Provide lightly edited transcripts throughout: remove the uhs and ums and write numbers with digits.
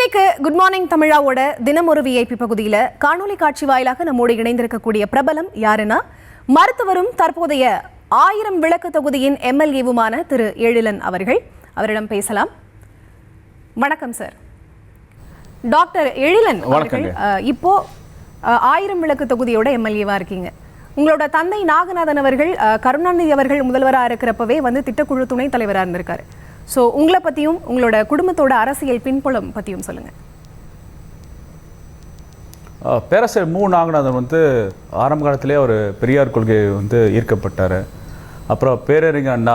இன்னைக்கு good morning தமிழாவோட தினம் ஒரு விஐபி பகுதியில் காணொலி காட்சி வாயிலாக நம்மோடு இணைந்திருக்கக்கூடிய பிரபலம் யாருன்னா மருத்துவரும் தற்போதைய 1000 விளக்கு தொகுதியின் எம்எல்ஏவுமான திரு எழிலன் அவர்கள். அவரிடம் பேசலாம். வணக்கம் சார். டாக்டர் எழிலன் அவர்கள் இப்போ 1000 விளக்கு தொகுதியோட எம்எல்ஏவா இருக்கீங்க. உங்களோட தந்தை நாகநாதன் அவர்கள் கருணாநிதி அவர்கள் முதல்வராக இருக்கிறப்பவே திட்டக்குழு துணைத் தலைவராக இருந்திருக்காரு. ஸோ உங்களை பற்றியும் உங்களோட குடும்பத்தோட அரசியல் பின்புலம் பற்றியும் சொல்லுங்கள். பேராசிரியர் மு. நாகநாதன் ஆரம்ப காலத்திலே ஒரு பெரியார் கொள்கை ஈர்க்கப்பட்டார். அப்புறம் பேரறிஞர் அண்ணா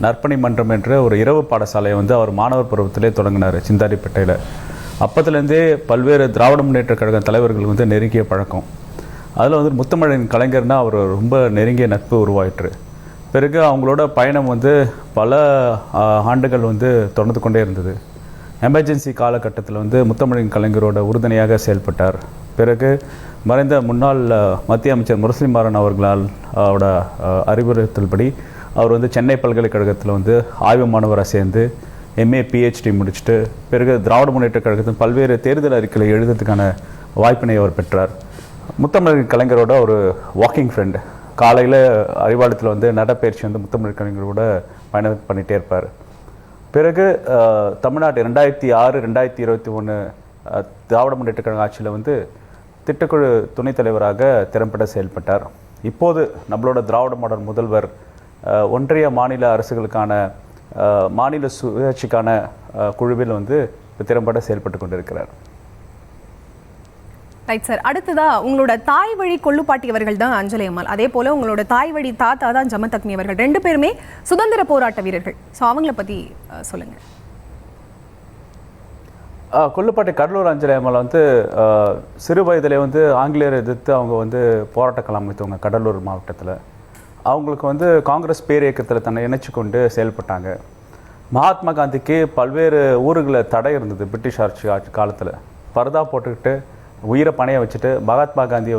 நற்பணி மன்றம் என்ற ஒரு இரவு பாடசாலையை அவர் மாணவர் பருவத்திலே தொடங்கினார் சிந்தாரிப்பேட்டையில். அப்பத்துலேருந்தே பல்வேறு திராவிட முன்னேற்ற கழக தலைவர்கள் நெருங்கிய பழக்கம். அதில் முத்தமிழின் கலைஞர்னால் அவர் ரொம்ப நெருங்கிய நட்பு உருவாயிற்று. பிறகு அவங்களோட பயணம் பல ஆண்டுகள் தொடர்ந்து கொண்டே இருந்தது. எமர்ஜென்சி காலகட்டத்தில் முத்தமிழின் கலைஞரோட உறுதுணையாக செயல்பட்டார். பிறகு மறைந்த முன்னாள் மத்திய அமைச்சர் முரசொலி மாறன் அவர்களால் அறிவுறுத்தல்படி அவர் சென்னை பல்கலைக்கழகத்தில் ஆய்வு மாணவராக சேர்ந்து எம்ஏ பிஹெச்டி முடிச்சுட்டு பிறகு திராவிட முன்னேற்ற கழகத்தின் பல்வேறு தேர்தல் அறிக்கைகளை எழுதுறதுக்கான வாய்ப்பினை அவர் பெற்றார். முத்தமிழின் கலைஞரோட ஒரு வாக்கிங் ஃப்ரெண்டு. காலையில் அறிவாலயத்தில் நடப்பயிற்சி முத்தமிழ் கலைஞரோட பயணம் பண்ணிகிட்டே இருப்பார். பிறகு தமிழ்நாட்டு 2006, 2021 திராவிட முன்னேற்ற கழக ஆட்சியில் திட்டக்குழு துணைத் தலைவராக திறம்பட செயல்பட்டார். இப்போது நம்மளோட திராவிட மாடல் முதல்வர் ஒன்றிய மாநில அரசுகளுக்கான மாநில சுயாட்சிக்கான குழுவில் திறம்பட செயல்பட்டு கொண்டிருக்கிறார். Right sir. அடுத்ததா உங்களோட தாய் வழி கொள்ளுப்பாட்டியவர்கள் தான் அஞ்சலி அம்மாள். அதே போல உங்களோட தாய் வழி தாத்தா தான் ஜமத் அக்னி அவர்கள். 2 பேருமே சுதந்திர போராட்ட வீரர்கள். ஸோ அவங்கள பற்றி சொல்லுங்கள். கொள்ளுப்பாட்டி கடலூர் அஞ்சலி அம்மாள் சிறு வயதிலே ஆங்கிலேயரை எதிர்த்து அவங்க போராட்ட களம் அமைத்தவங்க கடலூர் மாவட்டத்தில். அவங்களுக்கு காங்கிரஸ் பேரியக்கத்தில் தன்னை இணைச்சி கொண்டு செயல்பட்டாங்க. மகாத்மா காந்திக்கு பல்வேறு ஊர்களில் தடை இருந்தது பிரிட்டிஷ் ஆட்சி காலத்தில். பர்தா போட்டுக்கிட்டு உயிரை பணைய வச்சுட்டு மகாத்மா காந்தியை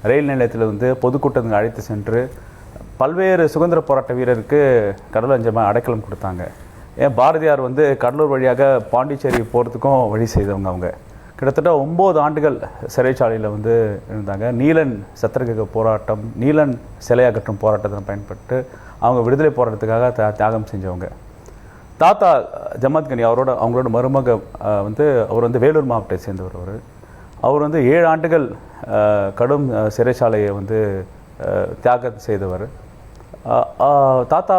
ரயில் நிலையத்தில் பொதுக்கூட்டத்துக்கு அழைத்து சென்று பல்வேறு சுதந்திர போராட்ட வீரருக்கு கடலூர் அஞ்சலி அடைக்கலம் கொடுத்தாங்க. ஏன் பாரதியார் கடலூர் வழியாக பாண்டிச்சேரி போகிறதுக்கும் வழி செய்தவங்க. அவங்க கிட்டத்தட்ட 9 ஆண்டுகள் சிறைச்சாலையில் இருந்தாங்க. நீலன் சத்திரகிரக போராட்டம், நீலன் சிலை அகற்றும் போராட்டத்தில் பயன்பட்டு அவங்க விடுதலை போராட்டத்துக்காக தியாகம் செஞ்சவங்க. தாத்தா ஜமத் கனி அவங்களோட மருமக அவர் வேலூர் மாவட்டத்தை சேர்ந்தவர். அவர் 7 ஆண்டுகள் கடும் சிறைச்சாலையை தியாகம் செய்தவர். தாத்தா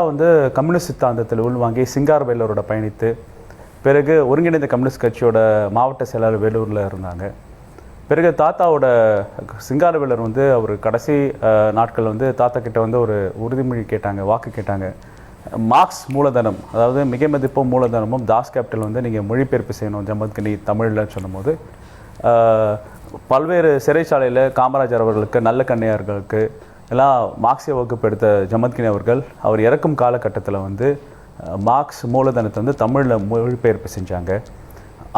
கம்யூனிஸ்ட் சித்தாந்தத்தில் உள்வாங்கி சிங்காரவேலரோட பயணித்து பிறகு ஒருங்கிணைந்த கம்யூனிஸ்ட் கட்சியோட மாவட்ட செயலாளர் வேலூரில் இருந்தாங்க. பிறகு தாத்தாவோட சிங்காரவேலர் அவர் கடைசி நாட்கள் தாத்தா கிட்ட ஒரு உறுதிமொழி கேட்டாங்க, வாக்கு கேட்டாங்க. மார்க்ஸ் மூலதனம், அதாவது மிக மதிப்பும் மூலதனமும் தாஸ் கேபிட்டல் நீங்கள் மொழிபெயர்ப்பு செய்யணும் ஜமத் கனி தமிழில் சொன்னபோது பல்வேறு சிறைச்சாலையில் காமராஜர் அவர்களுக்கு, நல்ல கண்ணையார்களுக்கு எல்லாம் மார்க்சிய வகுப்பு எடுத்த ஜமத் கனி அவர்கள் அவர் இறக்கும் காலகட்டத்தில் மார்க்ஸ் மூலதனத்தை தமிழில் மொழிபெயர்ப்பு செஞ்சாங்க.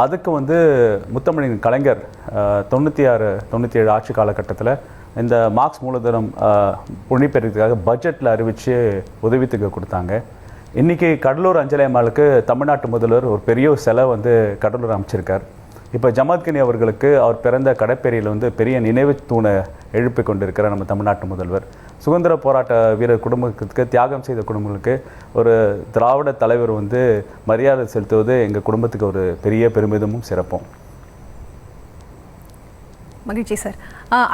அதுக்கு முத்தமிழின் கலைஞர் 96, 97 ஆட்சி காலகட்டத்தில் இந்த மார்க்ஸ் மூலதனம் மொழிபெயர்க்கிறதுக்காக பட்ஜெட்டில் அறிவித்து உதவித்தொகை கொடுத்தாங்க. இன்றைக்கி கடலூர் அஞ்சலி அம்மாளுக்கு தமிழ்நாட்டு முதல்வர் ஒரு பெரிய செலவு கடலூர் அமைச்சிருக்கார். இப்போ ஜமத் கனி அவர்களுக்கு அவர் பிறந்த கடப்பேரியில் பெரிய நினைவு தூணை எழுப்பி கொண்டிருக்கிறார் நம்ம தமிழ்நாட்டு முதல்வர். சுதந்திர போராட்ட வீரர் குடும்பத்துக்கு, தியாகம் செய்த குடும்பங்களுக்கு ஒரு திராவிட தலைவர் மரியாதை செலுத்துவது எங்கள் குடும்பத்துக்கு ஒரு பெரிய பெருமிதமும் சிறப்பும். மகிழ்ச்சி சார்.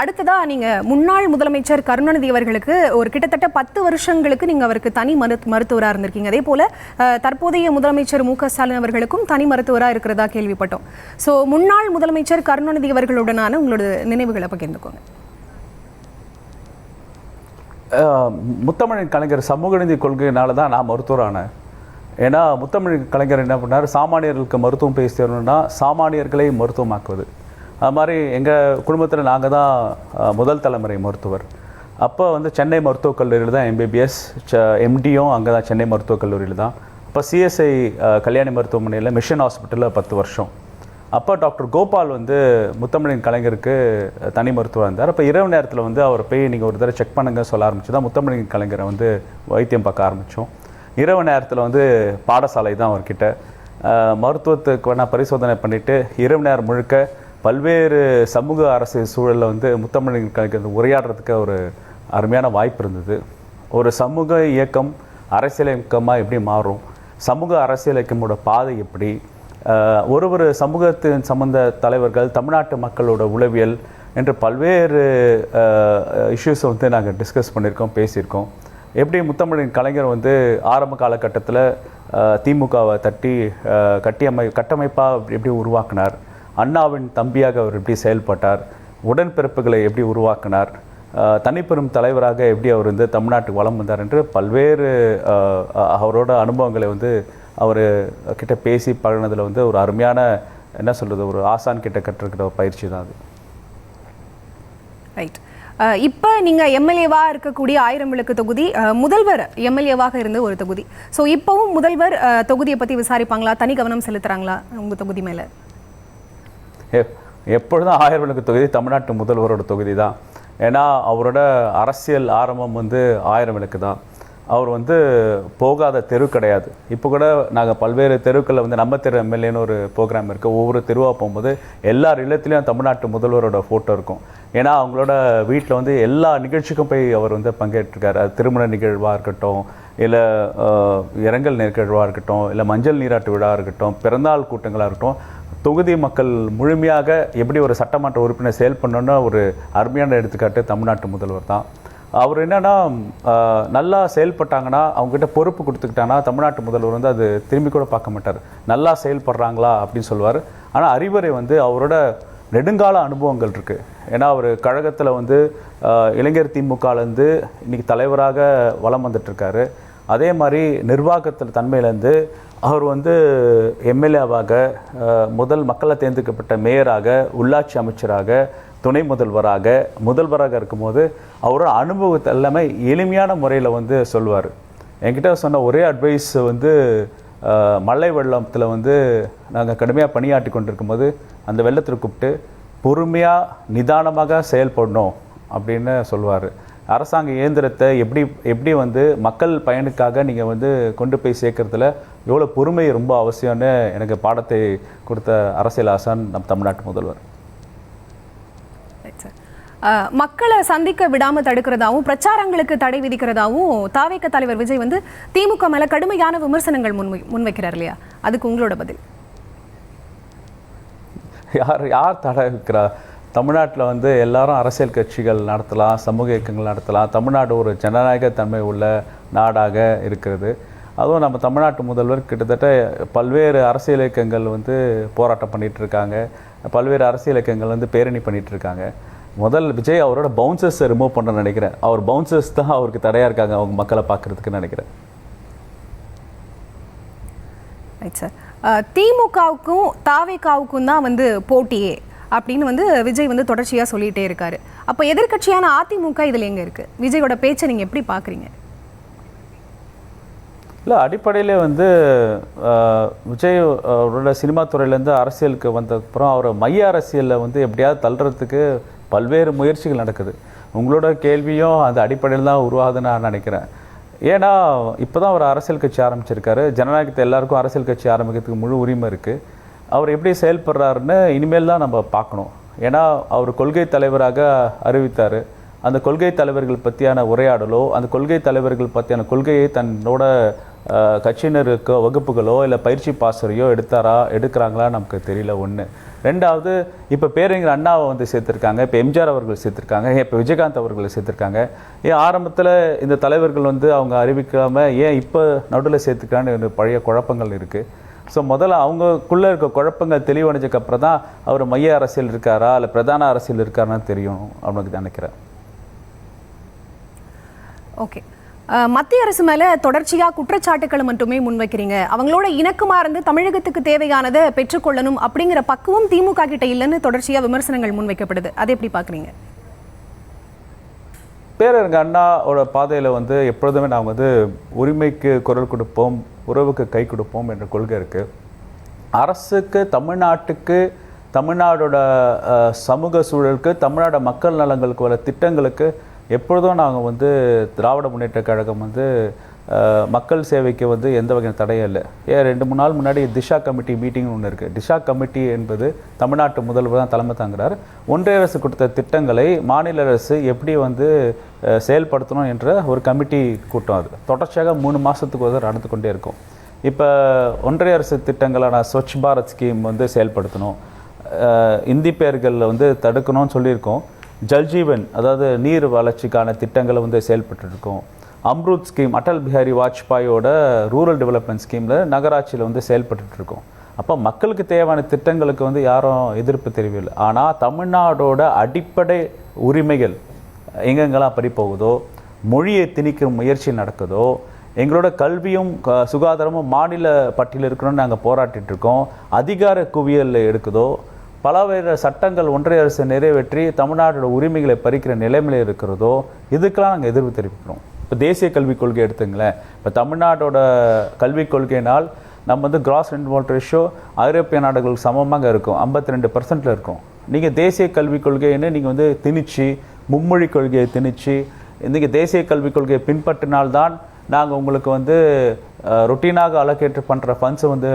அடுத்ததா நீங்கள் முன்னாள் முதலமைச்சர் கருணாநிதி அவர்களுக்கு ஒரு கிட்டத்தட்ட 10 வருஷங்களுக்கு நீங்கள் அவருக்கு தனி மருத்துவராக இருந்திருக்கீங்க. அதே போல் தற்போதைய முதலமைச்சர் மு க ஸ்டாலின் அவர்களுக்கும் தனி மருத்துவராக இருக்கிறதா கேள்விப்பட்டோம். ஸோ முன்னாள் முதலமைச்சர் கருணாநிதி அவர்களுடனான உங்களோட நினைவுகளை பகிர்ந்துக்கோங்க. முத்தமிழின் கலைஞர் சமூக நீதி கொள்கையினால தான் நான் மருத்துவரானேன். ஏன்னா முத்தமிழ் கலைஞர் என்ன பண்ணார், சாமானியர்களுக்கு மருத்துவம் பேசி தரணும்னா சாமானியர்களை மருத்துவமாக்குவது. அது மாதிரி எங்கள் குடும்பத்தில் நாங்கள் தான் முதல் தலைமுறை மருத்துவர். அப்போ சென்னை மருத்துவக் கல்லூரியில் தான் எம்பிபிஎஸ், எம்டியும் அங்கே தான் சென்னை மருத்துவக் கல்லூரியில் தான். அப்போ சிஎஸ்ஐ கல்யாணி மருத்துவமனையில் மிஷன் ஹாஸ்பிட்டலில் 10 வருஷம். அப்போ டாக்டர் கோபால் முத்தமிழின் கலைஞருக்கு தனி மருத்துவராக இருந்தார். அப்போ இரவு நேரத்தில் அவர் போய் நீங்கள் ஒரு தடவை செக் பண்ணுங்க சொல்ல ஆரம்பிச்சு தான் முத்தமிழின் கலைஞரை வைத்தியம் பார்க்க ஆரம்பித்தோம். இரவு நேரத்தில் பாடசாலை தான் அவர்கிட்ட. மருத்துவத்துக்கான பரிசோதனை பண்ணிவிட்டு இரவு நேரம் முழுக்க பல்வேறு சமூக அரசியல் சூழலில் வந்து முத்தமிழ் கலைஞர் உரையாடுறதுக்கு ஒரு அருமையான வாய்ப்பு இருந்தது. ஒரு சமூக இயக்கம் அரசியல் இயக்கமாக எப்படி மாறும், சமூக அரசியல் இயக்கமோட பாதை எப்படி, ஒரு சமூகத்தின் சம்பந்த தலைவர்கள், தமிழ்நாட்டு மக்களோட உளவியல் என்று பல்வேறு இஷ்யூஸை வந்து நாங்கள் டிஸ்கஸ் பண்ணியிருக்கோம், பேசியிருக்கோம். எப்படி முத்தமிழின் கலைஞர் வந்து ஆரம்ப காலகட்டத்தில் திமுகவை கட்டமைப்பாக எப்படி உருவாக்கினார், அண்ணாவின் தம்பியாக அவர் எப்படி செயல்பட்டார், உடன்பிறப்புகளை எப்படி உருவாக்கினார், தனிப்பெரும் தலைவராக எப்படி அவர் வந்து தமிழ்நாட்டுக்கு வலம் வந்தார் என்று பல்வேறு அவரோட அனுபவங்களை வந்து அவர் கிட்ட பேசி பழகினதில் வந்து ஒரு அருமையான என்ன சொல்கிறது, ஒரு ஆசான் கிட்ட கற்றுக்கிற பயிற்சி தான் அது. ரைட். இப்போ நீங்கள் எம்எல்ஏவாக இருக்கக்கூடிய 1000 விளக்கு தொகுதி, முதல்வர் எம்எல்ஏவாக இருந்த ஒரு தொகுதி. ஸோ இப்போவும் முதல்வர் தொகுதியை பற்றி விசாரிப்பாங்களா, தனி கவனம் செலுத்துகிறாங்களா உங்கள் தொகுதி மேலே? எப்பொழுதும் 1000 விளக்கு தொகுதி தமிழ்நாட்டு முதல்வரோட தொகுதி தான். ஏன்னா அவரோட அரசியல் ஆரம்பம் வந்து 1000 விளக்கு தான். அவர் வந்து போகாத தெரு கிடையாது. இப்போ கூட நாங்கள் பல்வேறு தெருக்களில் வந்து நம்ம தெரு எம்எல்ஏன்னு ஒரு ப்ரோக்ராம் இருக்குது. ஒவ்வொரு தெருவாக போகும்போது எல்லார் இல்லத்துலேயும் தமிழ்நாட்டு முதல்வரோட ஃபோட்டோ இருக்கும். ஏன்னா அவங்களோட வீட்டில் வந்து எல்லா நிகழ்ச்சிக்கும் போய் அவர் வந்து பங்கேற்றிருக்காரு. அது திருமண நிகழ்வாக இருக்கட்டும், இல்லை இரங்கல் நிகழ்வாக இருக்கட்டும், இல்லை மஞ்சள் நீராட்டு விழா இருக்கட்டும், பிறந்தநாள் கூட்டங்களாக இருக்கட்டும், தொகுதி மக்கள் முழுமையாக எப்படி ஒரு சட்டமன்ற உறுப்பினர் செயல்படணுன்னு ஒரு அருமையான எடுத்துக்காட்டு தமிழ்நாட்டு முதல்வர் தான். அவர் என்னென்னா நல்லா செயல்பட்டாங்கன்னா, அவங்ககிட்ட பொறுப்பு கொடுத்துக்கிட்டாங்கன்னா தமிழ்நாட்டு முதல்வர் வந்து அது திரும்பி கூட பார்க்க மாட்டார். நல்லா செயல்படுறாங்களா அப்படின்னு சொல்லுவார். ஆனால் அறிவுரை வந்து அவரோட நெடுங்கால அனுபவங்கள் இருக்குது. ஏன்னா அவர் கழகத்தில் வந்து இளைஞர் திமுகலேருந்து இன்றைக்கி தலைவராக வலம் வந்துட்டுருக்காரு. அதே மாதிரி நிர்வாகத்தில் தன்மையிலேருந்து அவர் வந்து எம்எல்ஏவாக, முதல் மக்களை தேர்ந்தெடுக்கப்பட்ட மேயராக, உள்ளாட்சி அமைச்சராக, துணை முதல்வராக இருக்கும்போது அவரோட அனுபவத்தை எல்லாமே எளிமையான முறையில் வந்து சொல்லுவார். என்கிட்ட சொன்ன ஒரே அட்வைஸ் வந்து மழை வெள்ளத்தில் வந்து நாங்கள் கடுமையாக பணியாற்றி கொண்டிருக்கும்போது அந்த வெள்ளத்தில் கூப்பிட்டு பொறுமையாக நிதானமாக செயல்படணும் அப்படின்னு சொல்லுவார். அரசாங்க இயந்திரத்தை எப்படி வந்து மக்கள் பயனுக்காக நீங்கள் வந்து கொண்டு போய் சேர்க்கறதுல எவ்வளோ பொறுமை ரொம்ப அவசியம்னு எனக்கு பாடத்தை கொடுத்த அரசியல் ஆசான் நம் தமிழ்நாட்டு முதல்வர். மக்களை சந்திக்க விடாமல் தடுக்கிறதாவும் பிரச்சாரங்களுக்கு தடை விதிக்கிறதாவும் தாவேக தலைவர் விஜய் வந்து திமுக மேல கடுமையான விமர்சனங்கள் முன்வைக்கிறார் இல்லையா? அதுக்கு உங்களோட பதில்? யார் தடை வைக்கிறா? தமிழ்நாட்டில் வந்து எல்லாரும் அரசியல் கட்சிகள் நடத்தலாம், சமூக இயக்கங்கள் நடத்தலாம். தமிழ்நாடு ஒரு ஜனநாயக தன்மை உள்ள நாடாக இருக்கிறது. அதுவும் நம்ம தமிழ்நாட்டு முதல்வர் கிட்டத்தட்ட பல்வேறு அரசியல் இயக்கங்கள் வந்து போராட்டம் பண்ணிகிட்ருக்காங்க, பல்வேறு அரசியல் இயக்கங்கள் வந்து பேரணி பண்ணிகிட்ருக்காங்க. விஜய் அவரோட பவுன்சர்ஸை ரிமூவ் பண்ண நினைக்கிறேன். அவர் பவுன்சர்ஸ் தான் அவருக்கு தடையாக இருக்காங்க அவங்க மக்களை பார்க்குறதுக்கு நினைக்கிறேன். Right sir. திமுகவுக்கும் தாவேகாவுக்கும் தான் வந்து போட்டியே அப்படின்னு வந்து விஜய் வந்து தொடர்ச்சியாக சொல்லிகிட்டே இருக்காரு. அப்போ எதிர்கட்சியான அதிமுக இதில் எங்கே இருக்குது? விஜயோட பேச்சை நீங்கள் எப்படி பார்க்குறீங்க? இல்லை, அடிப்படையில் வந்து விஜய் அவரோட சினிமா துறையிலேருந்து அரசியலுக்கு வந்ததுக்கப்புறம் அவர் மைய அரசியலில் வந்து எப்படியாவது தள்ளுறதுக்கு பல்வேறு முயற்சிகள் நடக்குது. உங்களோட கேள்வியும் அந்த அடிப்படையில் தான் உருவாகுதுன்னு நான் நினைக்கிறேன். ஏன்னா இப்போ தான் அவர் அரசியல் கட்சி ஆரம்பிச்சிருக்காரு. ஜனநாயகத்தை எல்லாருக்கும் அரசியல் கட்சி ஆரம்பிக்கிறதுக்கு முழு உரிமை இருக்குது. அவர் எப்படி செயல்படுறாருன்னு இனிமேல் தான் நம்ம பார்க்கணும். ஏன்னா அவர் கொள்கை தலைவராக அறிவித்தார். அந்த கொள்கை தலைவர்கள் பற்றியான உரையாடலோ, அந்த கொள்கை தலைவர்கள் பற்றியான கொள்கையை தன்னோட கட்சியினருக்கு வகுப்புகளோ இல்லை பயிற்சி பாசறையோ எடுக்கிறாங்களா நமக்கு தெரியல. ஒன்று. ரெண்டாவது, இப்போ பேரறிஞர் அண்ணாவை வந்து சேர்த்துருக்காங்க, இப்போ எம்ஜிஆர் அவர்கள் சேர்த்துருக்காங்க, இப்போ விஜயகாந்த் அவர்களை சேர்த்துருக்காங்க. ஏன் ஆரம்பத்தில் இந்த தலைவர்கள் வந்து அவங்க அறிவிக்காமல் ஏன் இப்போ நடுவில் சேர்த்துக்கான்னு பழைய குழப்பங்கள் இருக்குது. ஸோ முதல்ல அவங்களுக்குள்ளே இருக்க குழப்பங்கள் தெளிவடைஞ்சதுக்கப்புறம் தான் அவர் மைய அரசியல் இருக்காரா இல்லை பிரதான அரசியல் இருக்காரான்னு தெரியும் அவனுக்கு நினைக்கிறேன். ஓகே. மத்திய அரசு மேலே தொடர்ச்சியாக குற்றச்சாட்டுக்களை மட்டுமே முன்வைக்கிறீங்க. அவங்களோட இணக்கமாக இருந்து தமிழகத்துக்கு தேவையானதை பெற்றுக்கொள்ளணும் அப்படிங்கிற பக்குவம் திமுக கிட்ட இல்லைன்னு தொடர்ச்சியாக விமர்சனங்கள் முன்வைக்கப்படுது. அதை எப்படி பார்க்குறீங்க? பேரறிஞர் அண்ணாவோட பாதையில் வந்து எப்பொழுதுமே நாங்கள் வந்து உரிமைக்கு குரல் கொடுப்போம், உறவுக்கு கை கொடுப்போம் என்ற கொள்கை இருக்குது. அரசுக்கு, தமிழ்நாட்டுக்கு, தமிழ்நாடோட சமூக சூழலுக்கு, தமிழ்நாடு மக்கள் நலங்களுக்கு வர திட்டங்களுக்கு எப்பொழுதும் நாங்கள் வந்து திராவிட முன்னேற்ற கழகம் வந்து மக்கள் சேவைக்கு வந்து எந்த வகையான தடையும் இல்லை. 2-3 நாள் முன்னாடி திஷா கமிட்டி மீட்டிங் ஒன்று இருக்குது. திஷா கமிட்டி என்பது தமிழ்நாட்டு முதல்வர் தான் தலைமை தாங்குகிறார். ஒன்றிய அரசு கொடுத்த திட்டங்களை மாநில அரசு எப்படி வந்து செயல்படுத்தணும் என்ற ஒரு கமிட்டி கூட்டம். அது தொடர்ச்சியாக 3 மாதத்துக்கு ஒரு நடந்து கொண்டே இருக்கும். இப்போ ஒன்றிய அரசு திட்டங்களான ஸ்வச் பாரத் ஸ்கீம் வந்து செயல்படுத்தணும், இந்தி பெயர்களில் வந்து தடுக்கணும்னு சொல்லியிருக்கோம். ஜல்ஜீவன் அதாவது நீர் வளர்ச்சிக்கான திட்டங்களை வந்து செயல்பட்டுருக்கோம். அம்ருத் ஸ்கீம் அடல் பிஹாரி வாஜ்பாயோட ரூரல் டெவலப்மெண்ட் ஸ்கீமில் நகராட்சியில் வந்து செயல்பட்டுருக்கோம். அப்போ மக்களுக்கு தேவையான திட்டங்களுக்கு வந்து யாரும் எதிர்ப்பு தெரியவில்லை. ஆனால் தமிழ்நாடோட அடிப்படை உரிமைகள் எங்கெங்கெல்லாம் பறிப்போகுதோ, மொழியை திணிக்கிற முயற்சி நடக்குதோ, எங்களோட கல்வியும் சுகாதாரமும் மாநில பட்டியலில் இருக்கணும்னு நாங்கள் போராட்டிகிட்டு இருக்கோம், அதிகார குவியல் எடுக்குதோ, பலவேறு சட்டங்கள் ஒன்றிய அரசு நிறைவேற்றி தமிழ்நாட்டோட உரிமைகளை பறிக்கிற நிலைமையில் இருக்கிறதோ, இதுக்கெல்லாம் நாங்கள் எதிர்ப்பு தெரிவிக்கிறோம். இப்போ தேசிய கல்விக் கொள்கை எடுத்துங்களேன். இப்போ தமிழ்நாட்டோட கல்விக் கொள்கையினால் நம்ம வந்து கிராஸ் இன்வால்வ் ரேஷியோ ஐரோப்பிய நாடுகளுக்கு சமமாக இருக்கும், 52% இருக்கும். நீங்கள் தேசிய கல்விக் கொள்கைன்னு நீங்கள் வந்து திணிச்சு, மும்மொழி கொள்கையை திணிச்சு, இன்றைக்கி தேசிய கல்விக் கொள்கையை பின்பற்றினால்தான் நாங்கள் உங்களுக்கு வந்து ரொட்டீனாக அலோகேட் பண்ணுற ஃபண்ட்ஸை வந்து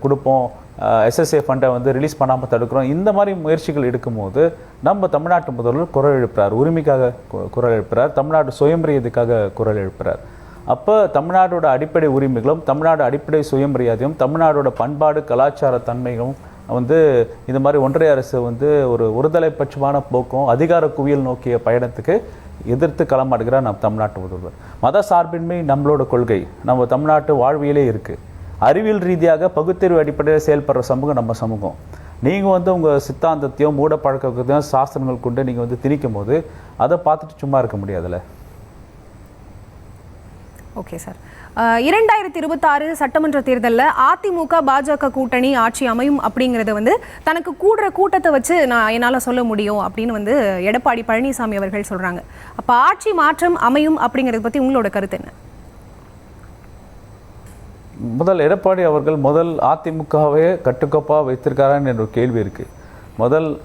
கொடுப்போம், எஸ்எஸ்ஏ ஃபண்டை வந்து ரிலீஸ் பண்ணாமல் தடுக்கிறோம். இந்த மாதிரி முயற்சிகள் எடுக்கும்போது நம்ம தமிழ்நாட்டு முதல்வர் குரல் எழுப்புறார், உரிமைக்காக குரல் எழுப்புறார், தமிழ்நாடு சுயமரியாதைக்காக குரல் எழுப்புறார். அப்போ தமிழ்நாடோட அடிப்படை உரிமைகளும், தமிழ்நாடு அடிப்படை சுயமரியாதையும், தமிழ்நாடோட பண்பாடு கலாச்சார தன்மைகளும் வந்து இந்த மாதிரி ஒன்றிய அரசு வந்து ஒரு ஒருதலை பட்சமான போக்கும் அதிகார குவியல் நோக்கிய பயணத்துக்கு எதிர்த்து களமாடுகிறார் நம் தமிழ்நாட்டு முதல்வர். மத சார்பின்மை நம்மளோட கொள்கை, நம்ம தமிழ்நாட்டு வாழ்வியலே இருக்குது. அறிவியல் ரீதியாக பகுத்தறிவு அடிப்படையில் செயல்படுற சமூகம் நம்ம சமூகம். நீங்கள் வந்து உங்கள் சித்தாந்தத்தையும் மூட பழக்கத்தையும் சாஸ்திரங்கள் கொண்டு நீங்கள் வந்து திணிக்கும் போது அதை பார்த்துட்டு சும்மா இருக்க முடியாதுல்ல. ஓகே சார், 2026 சட்டமன்ற தேர்தலில் அதிமுக பாஜக கூட்டணி ஆட்சி அமையும் அப்படிங்கிறத வந்து தனக்கு கூடுற கூட்டத்தை வச்சு என்னால் சொல்ல முடியும் அப்படின்னு வந்து எடப்பாடி பழனிசாமி அவர்கள் சொல்கிறாங்க. அப்போ ஆட்சி மாற்றம் அமையும் அப்படிங்கிறத பற்றி உங்களோட கருத்து என்ன? முதல் எடப்பாடி அவர்கள் அதிமுகவே கட்டுக்கோப்பாக வைத்திருக்காரான்னு என்ற ஒரு கேள்வி இருக்குது.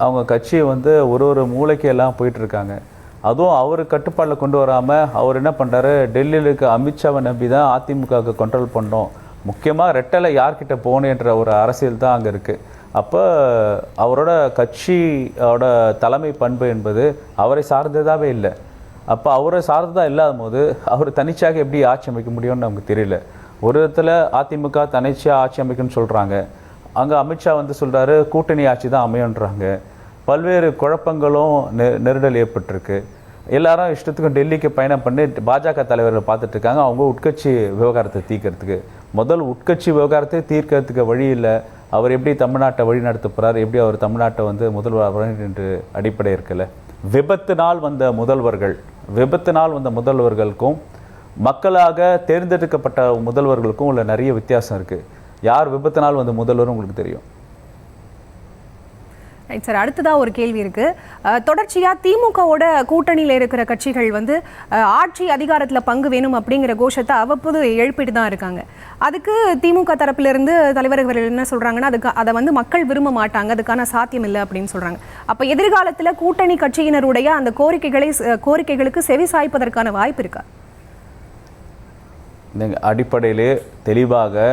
அவங்க கட்சியை வந்து ஒரு மூளைக்கு எல்லாம் போயிட்டுருக்காங்க. அதுவும் அவர் கட்டுப்பாட்டில் கொண்டு வராமல் அவர் என்ன பண்ணுறாரு, டெல்லியில் இருக்க அமித்ஷாவை நம்பி தான் அதிமுகவுக்கு கண்ட்ரோல் பண்ணோம், முக்கியமாக ரெட்டலை யார்கிட்ட போகணுன்ற ஒரு அரசியல் தான் அங்கே இருக்குது. அப்போ அவரோட கட்சியோட தலைமை பண்பு என்பது அவரை சார்ந்ததாகவே இல்லை. அப்போ அவரை சார்ந்ததாக இல்லாத போது அவர் தனிச்சாக எப்படி ஆட்சி அமைக்க முடியும்னு நமக்கு தெரியல. ஒரு இடத்துல அதிமுக தனிச்சையாக ஆட்சி அமைக்குன்னு சொல்கிறாங்க, அங்கே அமித்ஷா வந்து சொல்கிறாரு கூட்டணி ஆட்சி தான் அமையன்றாங்க. பல்வேறு குழப்பங்களும் நெருடல் ஏற்பட்டிருக்கு. எல்லாரும் இஷ்டத்துக்கும் டெல்லிக்கு பயணம் பண்ணி பாஜக தலைவர்களை பார்த்துட்டு இருக்காங்க அவங்க உட்கட்சி விவகாரத்தை தீர்க்கறதுக்கு. உட்கட்சி விவகாரத்தை தீர்க்கறதுக்கு வழி இல்லை. அவர் எப்படி தமிழ்நாட்டை வழி நடத்த போகிறார், எப்படி அவர் தமிழ்நாட்டை வந்து முதல்வர் என்று அடிப்படை இருக்குல்ல. விபத்தினால் வந்த முதல்வர்களுக்கும் மக்களாக தேர்ந்தெடுக்கப்பட்ட முதல்வர்களுக்கும் உள்ள நிறைய வித்தியாசம் இருக்குது. யார் விபத்தினால் வந்த முதல்வரும் உங்களுக்கு தெரியும். ரைட் சார், அடுத்ததாக ஒரு கேள்வி இருக்குது. தொடர்ச்சியாக திமுகவோட கூட்டணியில் இருக்கிற கட்சிகள் வந்து ஆட்சி அதிகாரத்தில் பங்கு வேணும் அப்படிங்கிற கோஷத்தை அவ்வப்போது எழுப்பிட்டு தான் இருக்காங்க. அதுக்கு திமுக தரப்பிலிருந்து தலைவர்கள் என்ன சொல்கிறாங்கன்னா, அதை வந்து மக்கள் விரும்ப மாட்டாங்க, அதுக்கான சாத்தியம் இல்லை அப்படின்னு சொல்கிறாங்க. அப்போ எதிர்காலத்தில் கூட்டணி கட்சியினருடைய அந்த கோரிக்கைகளுக்கு செவி சாய்ப்பதற்கான வாய்ப்பு இருக்கா? அடிப்படையிலே தெளிவாக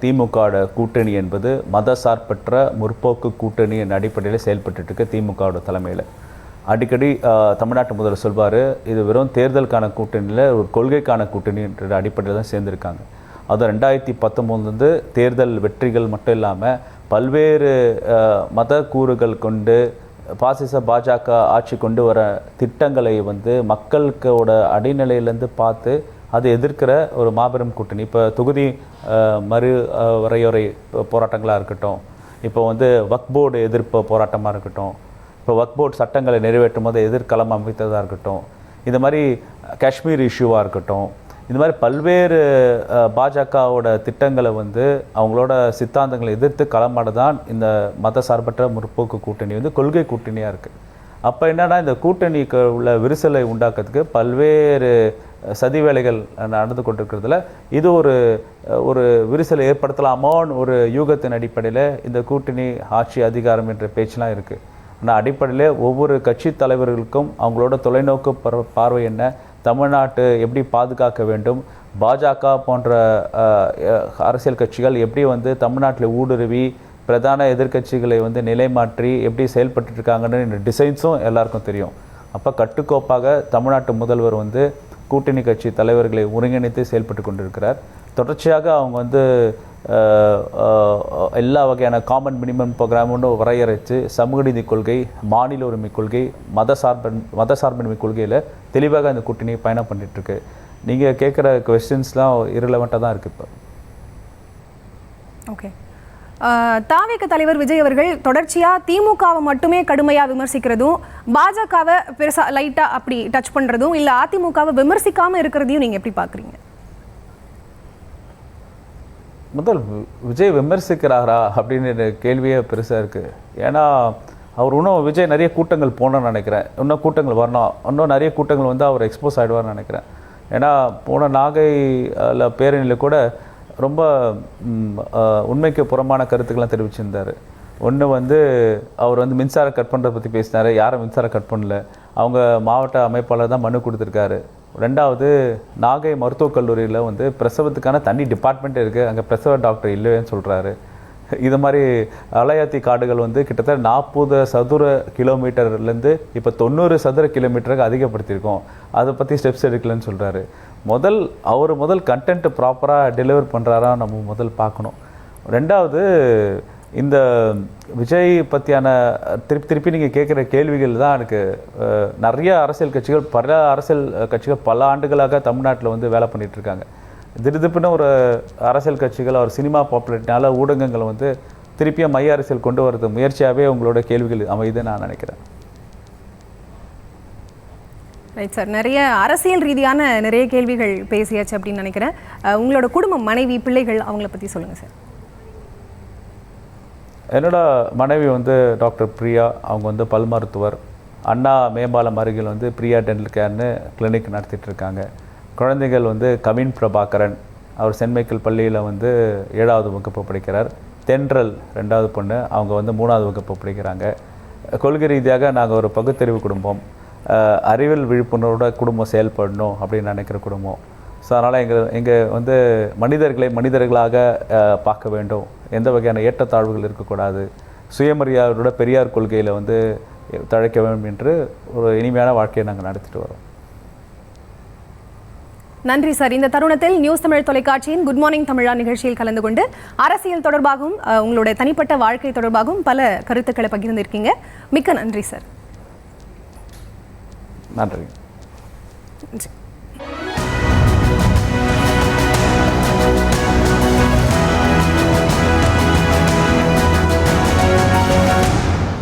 திமுகவோட கூட்டணி என்பது மதசார்பற்ற முற்போக்கு கூட்டணி என்ற அடிப்படையில் செயல்பட்டு திமுகவோட தலைமையில். அடிக்கடி தமிழ்நாட்டு முதல்வர் சொல்வார், இது வெறும் தேர்தலுக்கான கூட்டணியில் ஒரு கொள்கைக்கான கூட்டணி என்ற அடிப்படையில் தான் சேர்ந்துருக்காங்க. அது 2019 தேர்தல் வெற்றிகள் மட்டும் இல்லாமல் பல்வேறு மத கூறுகள் கொண்டு பாசிச பாஜக ஆட்சி கொண்டு வர திட்டங்களை வந்து மக்களுக்கோட அடிநிலையிலேருந்து பார்த்து அதை எதிர்க்கிற ஒரு மாபெரும் கூட்டணி. இப்போ தொகுதி வரையறை போராட்டங்களாக இருக்கட்டும், இப்போ வந்து வக்ஃப் போர்டு எதிர்ப்பு போராட்டமாக இருக்கட்டும், இப்போ வக்ஃப் போர்டு சட்டங்களை நிறைவேற்றும் போது எதிர்காலம் அமைத்ததாக இருக்கட்டும், இந்த மாதிரி காஷ்மீர் இஷ்யூவாக இருக்கட்டும், இந்த மாதிரி பல்வேறு பாஜகவோட திட்டங்களை வந்து அவங்களோட சித்தாந்தங்களை எதிர்த்து களமாட தான் இந்த மத சார்பற்ற முற்போக்கு கூட்டணி வந்து கொள்கை கூட்டணியாக இருக்குது. அப்போ என்னன்னா இந்த கூட்டணிக்கு உள்ள விரிசலை உண்டாக்குறதுக்கு பல்வேறு சதி வேலைகள் நடந்து கொண்டிருக்கிறதுல இது ஒரு விரிசலை ஏற்படுத்தலாமோன்னு ஒரு யூகத்தின் அடிப்படையில் இந்த கூட்டணி ஆட்சி அதிகாரம் என்ற பேச்செலாம் இருக்குது. ஆனால் அடிப்படையில் ஒவ்வொரு கட்சி தலைவர்களுக்கும் அவங்களோட தொலைநோக்கு பார்வை என்ன, தமிழ்நாட்டு எப்படி பாதுகாக்க வேண்டும், பாஜக போன்ற அரசியல் கட்சிகள் எப்படி வந்து தமிழ்நாட்டில் ஊடுருவி பிரதான எதிர்க்கட்சிகளை வந்து நிலைமாற்றி எப்படி செயல்பட்டு இருக்காங்கன்னு டிசைன்ஸும் எல்லாருக்கும் தெரியும். அப்போ கட்டுக்கோப்பாக தமிழ்நாட்டு முதல்வர் வந்து கூட்டணி கட்சி தலைவர்களை ஒருங்கிணைத்து செயல்பட்டு கொண்டிருக்கிறார். தொடர்ச்சியாக அவங்க வந்து எல்லா வகையான காமன் மினிமம் ப்ரோக்ராம்னு வரையறைச்சு சமூக நீதி கொள்கை, மாநில உரிமை கொள்கை, மதசார்பின்மை கொள்கையில் தெளிவாக அந்த கூட்டணி பயணம் பண்ணிகிட்ருக்கு. நீங்கள் கேட்குற கொஸ்டின்ஸ்லாம் இரலவெண்ட்டாக தான் இருக்குது இப்போ. ஓகே, தாவேக தலைவர் விஜய் அவர்கள் தொடர்ச்சியாக திமுகவை மட்டுமே கடுமையாக விமர்சிக்கிறதும், பாஜகவை பெருசாக லைட்டாக அப்படி டச் பண்ணுறதும், இல்லை அதிமுகவை விமர்சிக்காமல் இருக்கிறதையும் நீங்கள் எப்படி பார்க்குறீங்க? முதல் விஜய் விமர்சிக்கிறாரா அப்படின்னு கேள்வியே பெருசாக இருக்குது. ஏன்னா அவர் இன்னும் விஜய் நிறைய கூட்டங்கள் போகணும்னு நினைக்கிறேன். இன்னும் கூட்டங்கள் வரணும், இன்னும் நிறைய கூட்டங்கள் வந்து அவர் எக்ஸ்போஸ் ஆகிடுவார்னு நினைக்கிறேன். ஏன்னா போன நாகையில் பேரணியில் கூட ரொம்ப உண்மைக்கு புறமான கருத்துக்கெல்லாம் தெரிவிச்சிருந்தார். ஒன்று வந்து அவர் வந்து மின்சாரம் கட் பண்ணுறதை பற்றி பேசினார். யாரும் மின்சாரம் கட் பண்ணல, அவங்க மாவட்ட அமைப்பாளர் தான் மனு கொடுத்துருக்காரு. ரெண்டாவது, நாகை மருத்துவக் கல்லூரியில் வந்து பிரசவத்துக்கான தனி டிபார்ட்மெண்ட் இருக்குது, அங்கே பிரசவ டாக்டர் இல்லைன்னு சொல்கிறாரு. இது மாதிரி அலையாத்தி காடுகள் வந்து கிட்டத்தட்ட 40 சதுர கிலோமீட்டர்லேருந்து இப்போ 90 சதுர கிலோமீட்டருக்கு அதிகப்படுத்தியிருக்கோம், அதை பற்றி ஸ்டெப்ஸ் எடுக்கலன்னு சொல்கிறாரு. முதல் கண்டென்ட் ப்ராப்பராக டெலிவர் பண்ணுறாரா நம்ம முதல் பார்க்கணும். ரெண்டாவது, இந்த விஜய் பற்றியான திருப்பி நீங்கள் கேட்குற கேள்விகள் தான் எனக்கு நிறைய அரசியல் கட்சிகள் பல ஆண்டுகளாக தமிழ்நாட்டில் வந்து வேலை பண்ணிகிட்ருக்காங்க. திடுதிப்புன்னு ஒரு அரசியல் கட்சிகள் ஒரு சினிமா பாப்புலேட்னால ஊடகங்களை வந்து திருப்பியும் மைய அரசியல் கொண்டு வரது முயற்சியாகவே உங்களோட கேள்விகள் அமைதுன்னு நான் நினைக்கிறேன். ரைட் சார், நிறைய அரசியல் ரீதியான நிறைய கேள்விகள் பேசியாச்சு அப்படின்னு நினைக்கிறேன். உங்களோட குடும்பம், மனைவி, பிள்ளைகள், அவங்கள பற்றி சொல்லுங்கள் சார். என்னோட மனைவி வந்து டாக்டர் பிரியா, அவங்க வந்து பல் மருத்துவர். அண்ணா மேம்பாலம் அருகில் வந்து பிரியா டென்டல் கேர்னு கிளினிக் நடத்திட்டுருக்காங்க. குழந்தைகள் வந்து கவின் பிரபாகரன், அவர் சென்ட் மைக்கேல் பள்ளியில் வந்து 7வது வகுப்பு படிக்கிறார். தென்றல் 2வது பொண்ணு, அவங்க வந்து 3வது வகுப்பு படிக்கிறாங்க. கொள்கை ரீதியாக நாங்கள் ஒரு பகுத்தறிவு குடும்பம், அறிவியல் விழிப்புணர்வோட குடும்பம் செயல்படணும் அப்படின்னு நினைக்கிற குடும்பம். ஸோ அதனால் எங்கள் வந்து மனிதர்களை மனிதர்களாக பார்க்க வேண்டும், எந்த வகையான ஏற்றத்தாழ்வுகள் இருக்கக்கூடாது, சுயமரியாதையோட பெரியார் கொள்கையில் வந்து தழைக்க வேண்டும் என்று ஒரு இனிமையான வாழ்க்கையை நாங்கள் நடத்திட்டு வரோம். நன்றி சார். இந்த தருணத்தில் நியூஸ் தமிழ் தொலைக்காட்சியின் குட் மார்னிங் தமிழா நிகழ்ச்சியில் கலந்து கொண்டு அரசியல் தொடர்பாகவும் உங்களுடைய தனிப்பட்ட வாழ்க்கை தொடர்பாகவும் பல கருத்துக்களை பகிர்ந்திருக்கீங்க. மிக்க நன்றி சார். நன்றி.